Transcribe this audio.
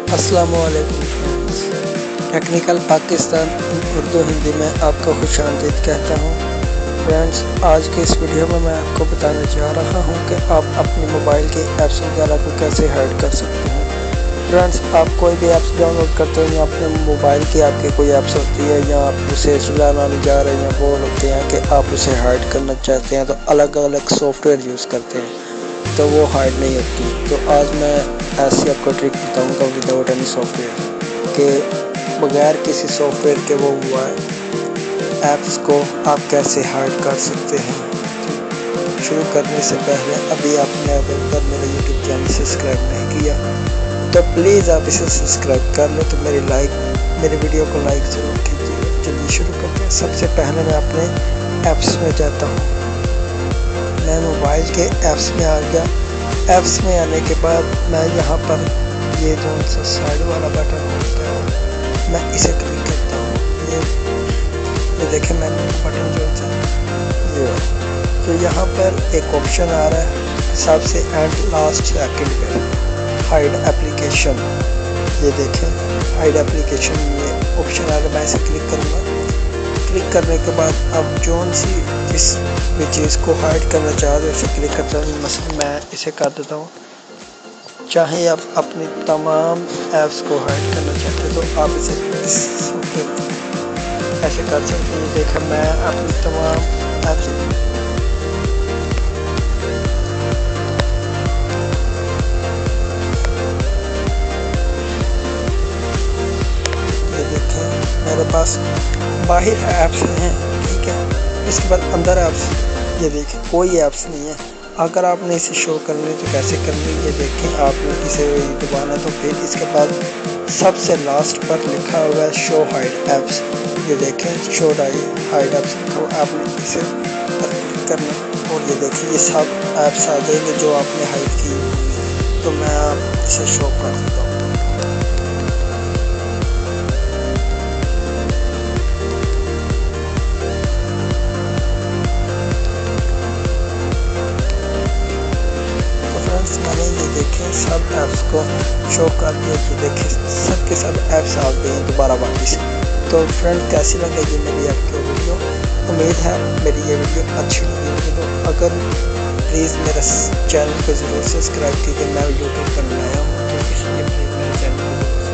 अस्सलामुअलैकुम friends, technical Pakistan Urdu Hindi में आपका खुशामदीद कहता हूँ। फ्रेंड्स, आज के इस वीडियो में मैं आपको बताने जा रहा हूँ कि आप अपने मोबाइल के ऐप्स वगैरह को कैसे हाइड कर सकते हैं। फ्रेंड्स, आप कोई भी ऐप्स डाउनलोड करते हो या अपने मोबाइल की आपकी कोई ऐप्स होती है या आप उसे चलाने जा रहे हैं या बोल होते हैं कि आप उसे हाइड करना चाहते हैं, तो अलग अलग सॉफ्टवेयर यूज़ करते हैं तो वो हाइड नहीं होती। तो आज मैं ऐसी आपको ट्रिक बताऊंगा विदाउट एनी सॉफ्टवेयर के बगैर किसी सॉफ्टवेयर के वो हुआ है ऐप्स को आप कैसे हाइड कर सकते हैं। तो शुरू करने से पहले अभी आपने अगर मेरा यूट्यूब चैनल सब्सक्राइब नहीं किया तो प्लीज़ आप इसे सब्सक्राइब कर लें। तो मेरे वीडियो को लाइक ज़रूर कीजिए। चलिए शुरू करते हैं। सबसे पहले मैं अपने ऐप्स में जाता हूँ। मैं मोबाइल के ऐप्स में आ गया। ऐप्स में आने के बाद मैं यहाँ पर ये जो सा साइड वाला बटन होता है मैं इसे क्लिक करता हूँ। ये देखें मैंने बटन जो सा ये, तो यहाँ पर एक ऑप्शन आ रहा है सबसे एंड लास्ट सेकंड पर हाइड एप्लीकेशन। ये देखें हाइड एप्लीकेशन ये ऑप्शन आ रहा है, मैं इसे क्लिक करूँगा। क्लिक करने के बाद अब जोन सी जिस भी चीज़ को हाइड करना चाहते हो उसे क्लिक करता हूँ। मसलन मैं इसे कर देता हूँ। चाहे आप अपनी तमाम ऐप्स को हाइड करना चाहते हो तो आप इसे ऐसे कर सकते हैं। देखा मैं अपनी तमाम ऐप्स मेरे पास बाहर ऐप्स हैं, ठीक है। इसके बाद अंदर ऐप्स ये देखें कोई ऐप्स नहीं है। अगर आपने इसे शो करनी तो कैसे करनी ये देखें। आपने इसे दबाना तो फिर इसके बाद सबसे लास्ट पर लिखा हुआ है शो हाइड ऐप्स। ये देखें शो हाइड ऐप्स लिखा हुआ, आपने इसे पर क्लिक करना और ये देखें ये सब ऐप्स आ जाएंगे जो आपने हाइड की होंगी। तो मैं आप इसे शो कर देता हूँ। मैंने ये देखें सब ऐप्स को शो कर दिया कि देखें सब के सब ऐप्स आ गए हैं दोबारा वापस। तो फ्रेंड कैसी लगेगी मेरी आपको वीडियो? उम्मीद है मेरी ये वीडियो अच्छी लगी। तो अगर प्लीज़ मेरा चैनल को ज़रूर सब्सक्राइब कीजिए। मैं यूट्यूब पर नया हूँ तो इसलिए प्लीज़ मेरे चैनल को